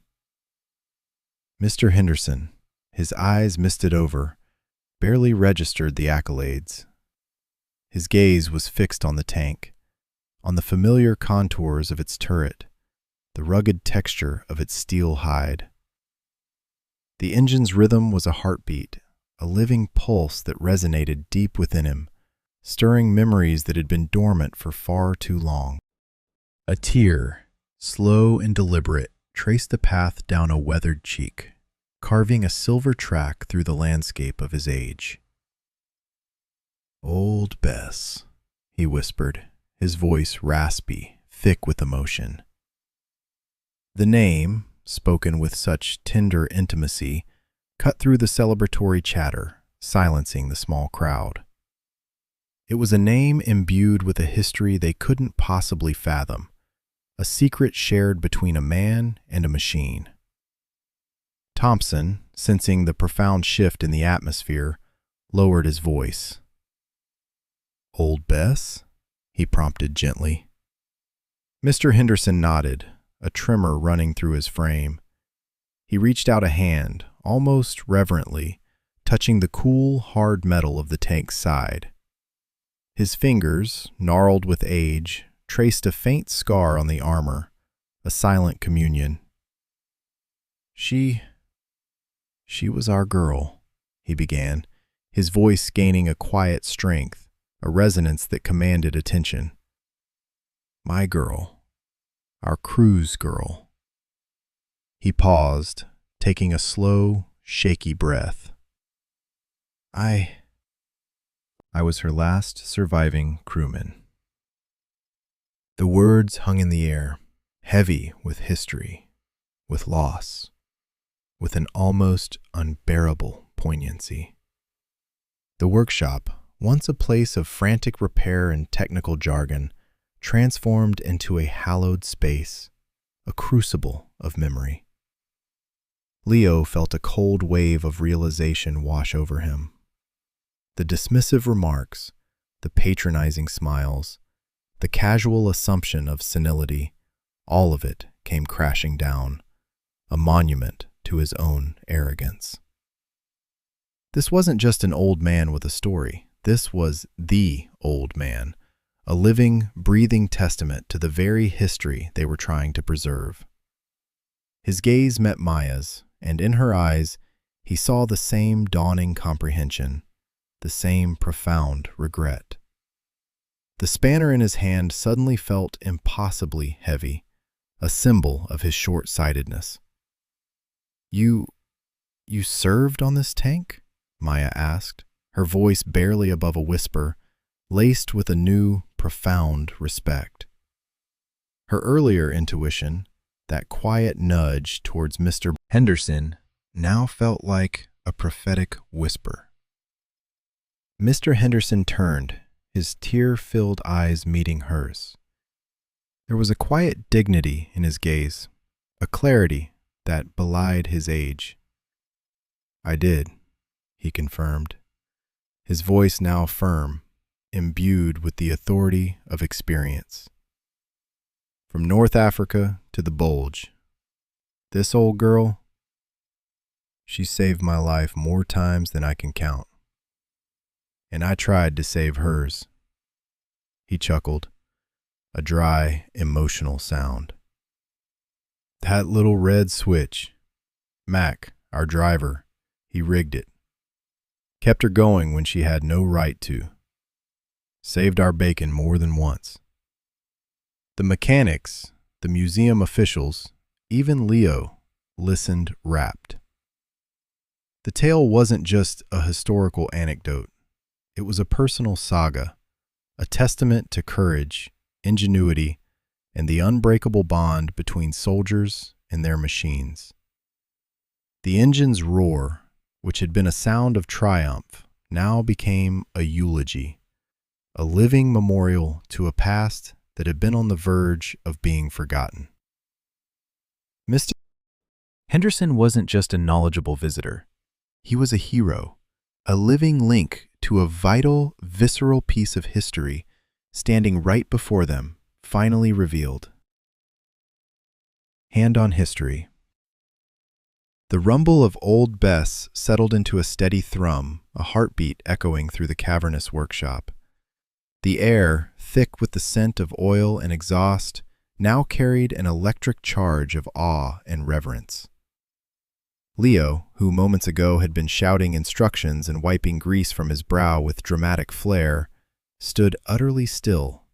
Mr. Henderson, his eyes misted over, barely registered the accolades. His gaze was fixed on the tank, on the familiar contours of its turret, the rugged texture of its steel hide. The engine's rhythm was a heartbeat, a living pulse that resonated deep within him, stirring memories that had been dormant for far too long. A tear, slow and deliberate, traced the path down a weathered cheek, carving a silver track through the landscape of his age. "Old Bess," he whispered, his voice raspy, thick with emotion. The name, spoken with such tender intimacy, cut through the celebratory chatter, silencing the small crowd. It was a name imbued with a history they couldn't possibly fathom, a secret shared between a man and a machine. Thompson, sensing the profound shift in the atmosphere, lowered his voice. "Old Bess?" he prompted gently. Mr. Henderson nodded, a tremor running through his frame. He reached out a hand, almost reverently, touching the cool, hard metal of the tank's side. His fingers, gnarled with age, traced a faint scar on the armor, a silent communion. She was our girl," he began, his voice gaining a quiet strength, a resonance that commanded attention. "My girl, our crew's girl." He paused, taking a slow, shaky breath. I was her last surviving crewman." The words hung in the air, heavy with history, with loss, with an almost unbearable poignancy. The workshop, once a place of frantic repair and technical jargon, transformed into a hallowed space, a crucible of memory. Leo felt a cold wave of realization wash over him. The dismissive remarks, the patronizing smiles, the casual assumption of senility, all of it came crashing down, a monument to his own arrogance. This wasn't just an old man with a story. This was the old man, a living, breathing testament to the very history they were trying to preserve. His gaze met Maya's, and in her eyes he saw the same dawning comprehension, the same profound regret. The spanner in his hand suddenly felt impossibly heavy, a symbol of his short-sightedness. You served on this tank?" Maya asked, her voice barely above a whisper, laced with a new, profound respect. Her earlier intuition, that quiet nudge towards Mr. Henderson, now felt like a prophetic whisper. Mr. Henderson turned, his tear-filled eyes meeting hers. There was a quiet dignity in his gaze, a clarity that belied his age. "I did," he confirmed, his voice now firm, imbued with the authority of experience. "From North Africa to the Bulge. This old girl, she saved my life more times than I can count. And I tried to save hers." He chuckled, a dry, emotional sound. "That little red switch. Mac, our driver, he rigged it. Kept her going when she had no right to. Saved our bacon more than once." The mechanics, the museum officials, even Leo, listened rapt. The tale wasn't just a historical anecdote. It was a personal saga, a testament to courage, ingenuity, and the unbreakable bond between soldiers and their machines. The engine's roar, which had been a sound of triumph, now became a eulogy, a living memorial to a past that had been on the verge of being forgotten. Mr. Henderson wasn't just a knowledgeable visitor. He was a hero, a living link to a vital, visceral piece of history standing right before them, finally revealed. Hand on history. The rumble of Old Bess settled into a steady thrum, a heartbeat echoing through the cavernous workshop. The air, thick with the scent of oil and exhaust, now carried an electric charge of awe and reverence. Leo, who moments ago had been shouting instructions and wiping grease from his brow with dramatic flair, stood utterly still,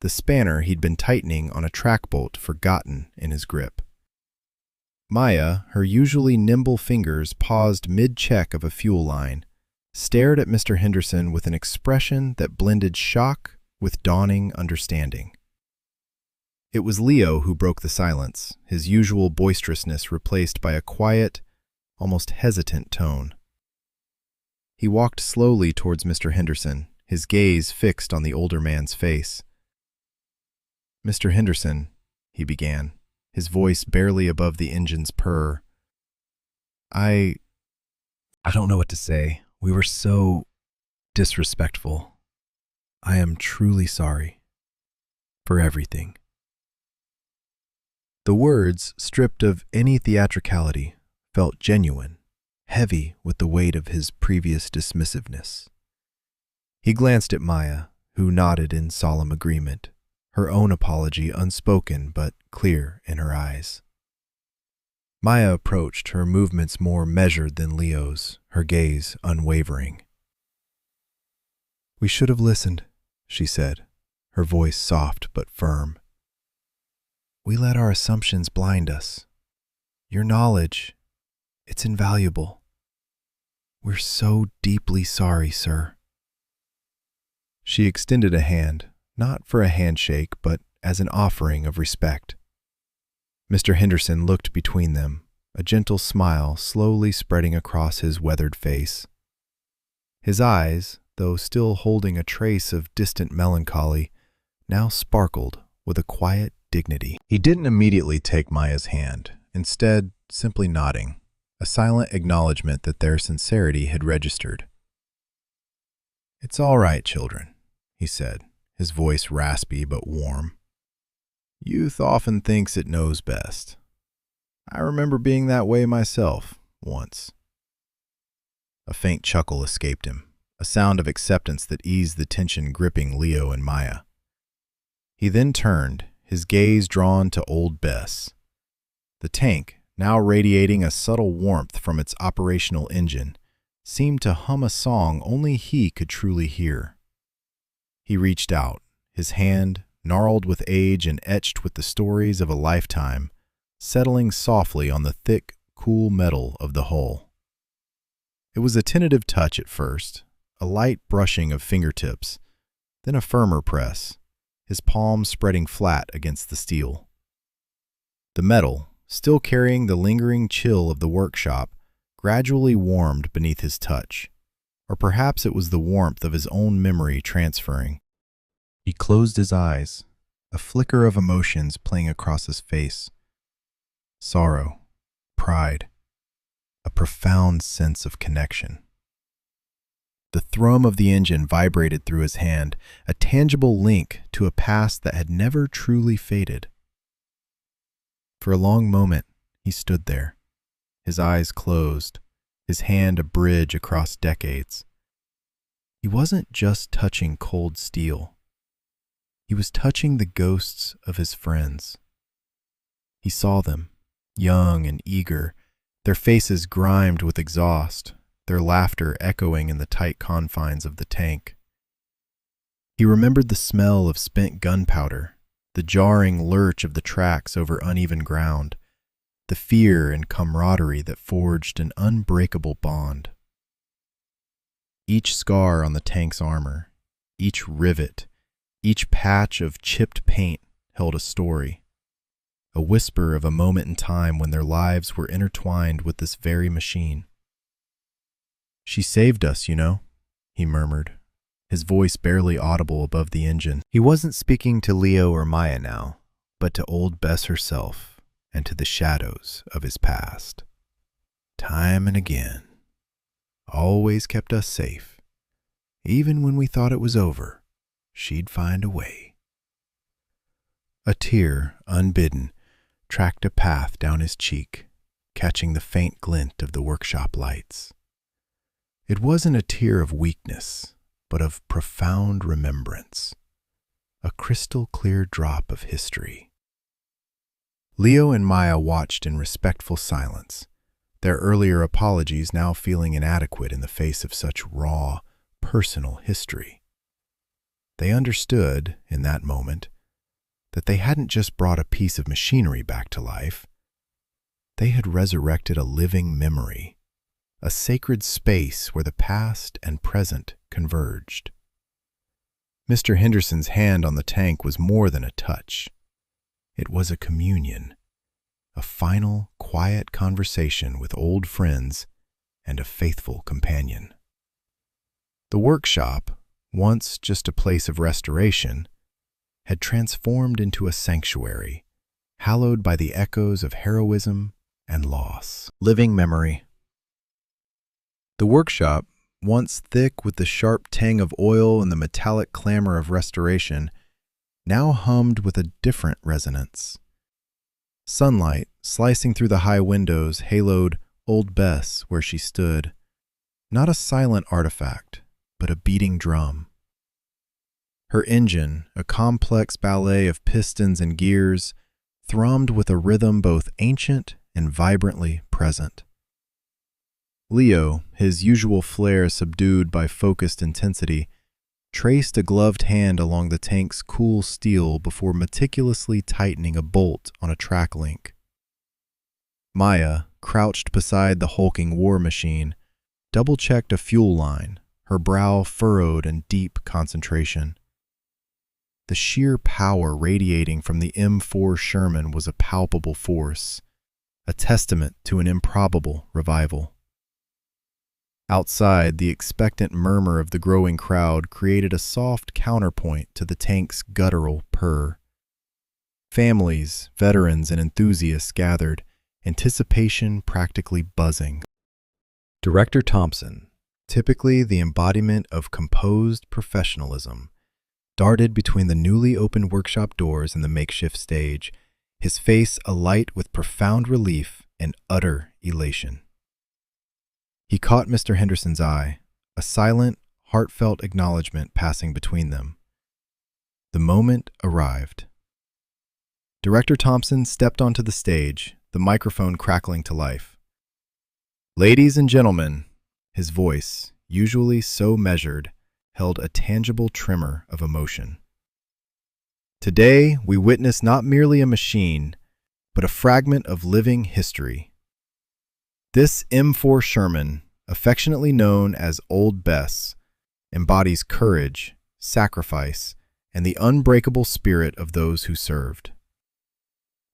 the spanner he'd been tightening on a track bolt forgotten in his grip. Maya, her usually nimble fingers paused mid-check of a fuel line, stared at Mr. Henderson with an expression that blended shock with dawning understanding. It was Leo who broke the silence, his usual boisterousness replaced by a quiet, almost hesitant tone. He walked slowly towards Mr. Henderson, his gaze fixed on the older man's face. "Mr. Henderson," he began, his voice barely above the engine's purr. I don't know what to say. We were so disrespectful. I am truly sorry for everything." The words, stripped of any theatricality, felt genuine, heavy with the weight of his previous dismissiveness. He glanced at Maya, who nodded in solemn agreement, her own apology unspoken but clear in her eyes. Maya approached, her movements more measured than Leo's, her gaze unwavering. "We should have listened," she said, her voice soft but firm. "We let our assumptions blind us. Your knowledge, it's invaluable. We're so deeply sorry, sir." She extended a hand, not for a handshake, but as an offering of respect. Mr. Henderson looked between them, a gentle smile slowly spreading across his weathered face. His eyes, though still holding a trace of distant melancholy, now sparkled with a quiet dignity. He didn't immediately take Maya's hand, instead simply nodding, a silent acknowledgement that their sincerity had registered. "It's all right, children," he said, his voice raspy but warm. "Youth often thinks it knows best. I remember being that way myself, once." A faint chuckle escaped him, a sound of acceptance that eased the tension gripping Leo and Maya. He then turned, his gaze drawn to Old Bess. The tank, now radiating a subtle warmth from its operational engine, seemed to hum a song only he could truly hear. He reached out, his hand, gnarled with age and etched with the stories of a lifetime, settling softly on the thick, cool metal of the hull. It was a tentative touch at first, a light brushing of fingertips, then a firmer press, his palm spreading flat against the steel. The metal, still carrying the lingering chill of the workshop, gradually warmed beneath his touch, or perhaps it was the warmth of his own memory transferring. He closed his eyes, a flicker of emotions playing across his face. Sorrow, pride, a profound sense of connection. The thrum of the engine vibrated through his hand, a tangible link to a past that had never truly faded. For a long moment, he stood there, his eyes closed, his hand a bridge across decades. He wasn't just touching cold steel. He was touching the ghosts of his friends. He saw them, young and eager, their faces grimed with exhaust, their laughter echoing in the tight confines of the tank. He remembered the smell of spent gunpowder, the jarring lurch of the tracks over uneven ground, the fear and camaraderie that forged an unbreakable bond. Each scar on the tank's armor, each rivet, each patch of chipped paint held a story, a whisper of a moment in time when their lives were intertwined with this very machine. "She saved us, you know," he murmured, his voice barely audible above the engine. He wasn't speaking to Leo or Maya now, but to old Bess herself and to the shadows of his past. Time and again, always kept us safe. Even when we thought it was over, she'd find a way. A tear, unbidden, tracked a path down his cheek, catching the faint glint of the workshop lights. It wasn't a tear of weakness, but of profound remembrance, a crystal-clear drop of history. Leo and Maya watched in respectful silence, their earlier apologies now feeling inadequate in the face of such raw, personal history. They understood, in that moment, that they hadn't just brought a piece of machinery back to life. They had resurrected a living memory, a sacred space where the past and present converged. Mr. Henderson's hand on the tank was more than a touch. It was a communion, a final, quiet conversation with old friends and a faithful companion. The workshop, once just a place of restoration, had transformed into a sanctuary, hallowed by the echoes of heroism and loss. Living memory. The workshop, once thick with the sharp tang of oil and the metallic clamor of restoration, now hummed with a different resonance. Sunlight, slicing through the high windows, haloed Old Bess where she stood, not a silent artifact, but a beating drum. Her engine, a complex ballet of pistons and gears, thrummed with a rhythm both ancient and vibrantly present. Leo, his usual flair subdued by focused intensity, traced a gloved hand along the tank's cool steel before meticulously tightening a bolt on a track link. Maya, crouched beside the hulking war machine, double-checked a fuel line, her brow furrowed in deep concentration. The sheer power radiating from the M4 Sherman was a palpable force, a testament to an improbable revival. Outside, the expectant murmur of the growing crowd created a soft counterpoint to the tank's guttural purr. Families, veterans, and enthusiasts gathered, anticipation practically buzzing. Director Thompson, typically the embodiment of composed professionalism, darted between the newly opened workshop doors and the makeshift stage, his face alight with profound relief and utter elation. He caught Mr. Henderson's eye, a silent, heartfelt acknowledgement passing between them. The moment arrived. Director Thompson stepped onto the stage, the microphone crackling to life. "Ladies and gentlemen," his voice, usually so measured, held a tangible tremor of emotion. "Today, we witness not merely a machine, but a fragment of living history. This M4 Sherman, affectionately known as Old Bess, embodies courage, sacrifice, and the unbreakable spirit of those who served."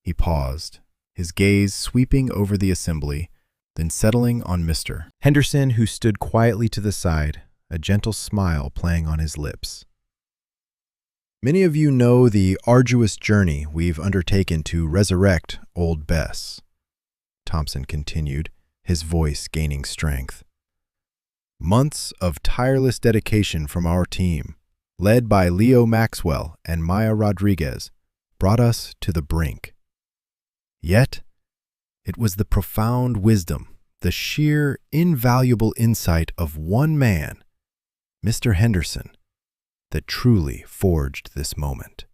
He paused, his gaze sweeping over the assembly, then settling on Mr. Henderson, who stood quietly to the side, a gentle smile playing on his lips. "Many of you know the arduous journey we've undertaken to resurrect Old Bess. Thompson continued, his voice gaining strength. Months of tireless dedication from our team, led by Leo Maxwell and Maya Rodriguez, brought us to the brink. Yet, it was the profound wisdom, the sheer, invaluable insight of one man, Mr. Henderson, that truly forged this moment.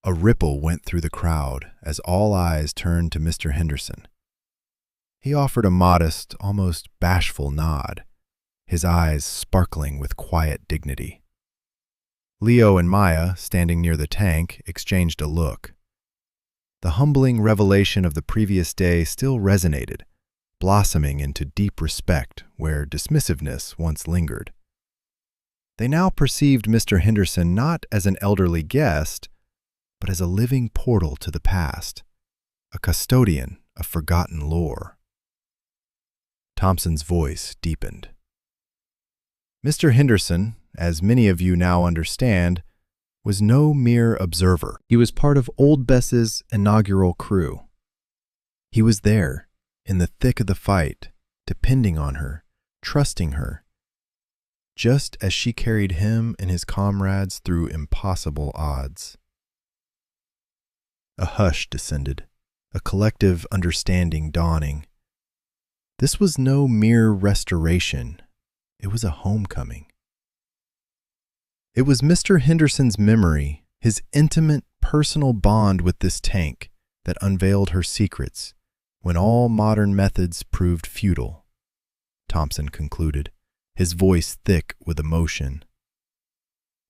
A ripple went through the crowd as all eyes turned to Mr. Henderson. He offered a modest, almost bashful nod, his eyes sparkling with quiet dignity. Leo and Maya, standing near the tank, exchanged a look. The humbling revelation of the previous day still resonated, blossoming into deep respect where dismissiveness once lingered. They now perceived Mr. Henderson not as an elderly guest, but as a living portal to the past, a custodian of forgotten lore. Thompson's voice deepened. Mr. Henderson, as many of you now understand, was no mere observer. He was part of Old Bess's inaugural crew. He was there, in the thick of the fight, depending on her, trusting her, just as she carried him and his comrades through impossible odds. A hush descended, a collective understanding dawning. This was no mere restoration. It was a homecoming. It was Mr. Henderson's memory, his intimate, personal bond with this tank, that unveiled her secrets when all modern methods proved futile, Thompson concluded, his voice thick with emotion.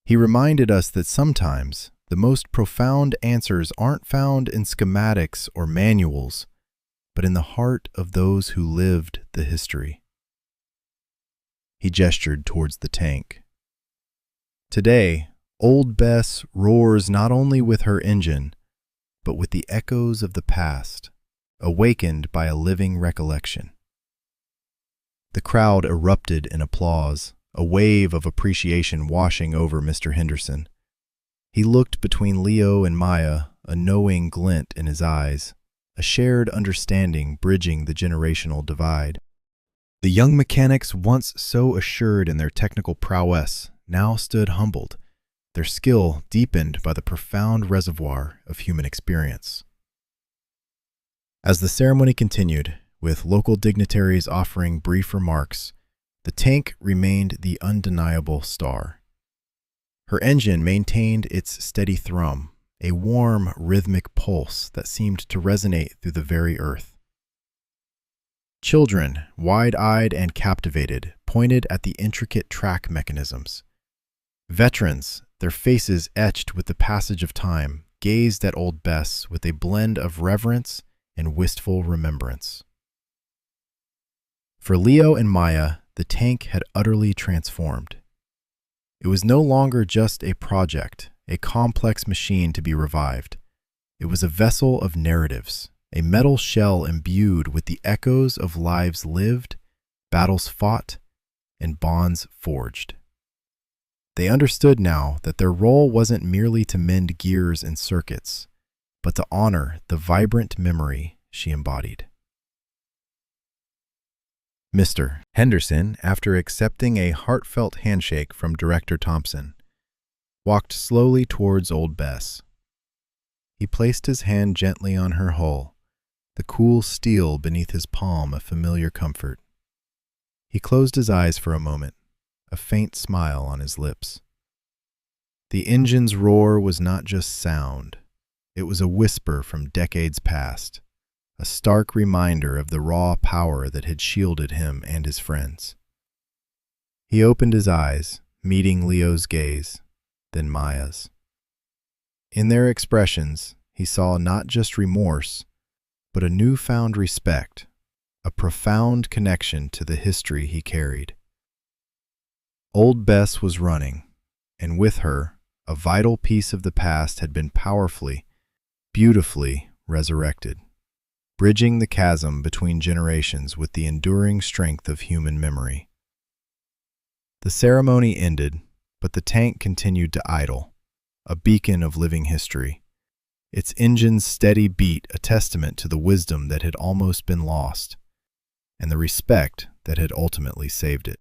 He reminded us that sometimes the most profound answers aren't found in schematics or manuals, but in the heart of those who lived the history. He gestured towards the tank. Today, Old Bess roars not only with her engine, but with the echoes of the past, awakened by a living recollection. The crowd erupted in applause, a wave of appreciation washing over Mr. Henderson. He looked between Leo and Maya, a knowing glint in his eyes, a shared understanding bridging the generational divide. The young mechanics, once so assured in their technical prowess, now stood humbled, their skill deepened by the profound reservoir of human experience. As the ceremony continued, with local dignitaries offering brief remarks, the tank remained the undeniable star. Her engine maintained its steady thrum, a warm, rhythmic pulse that seemed to resonate through the very earth. Children, wide-eyed and captivated, pointed at the intricate track mechanisms. Veterans, their faces etched with the passage of time, gazed at Old Bess with a blend of reverence and wistful remembrance. For Leo and Maya, the tank had utterly transformed. It was no longer just a project, a complex machine to be revived. It was a vessel of narratives, a metal shell imbued with the echoes of lives lived, battles fought, and bonds forged. They understood now that their role wasn't merely to mend gears and circuits, but to honor the vibrant memory she embodied. Mr. Henderson, after accepting a heartfelt handshake from Director Thompson, walked slowly towards Old Bess. He placed his hand gently on her hull, the cool steel beneath his palm a familiar comfort. He closed his eyes for a moment, a faint smile on his lips. The engine's roar was not just sound. It was a whisper from decades past, a stark reminder of the raw power that had shielded him and his friends. He opened his eyes, meeting Leo's gaze, then Maya's. In their expressions, he saw not just remorse, but a newfound respect, a profound connection to the history he carried. Old Bess was running, and with her, a vital piece of the past had been powerfully, beautifully resurrected, bridging the chasm between generations with the enduring strength of human memory. The ceremony ended, but the tank continued to idle, a beacon of living history, its engine's steady beat a testament to the wisdom that had almost been lost, and the respect that had ultimately saved it.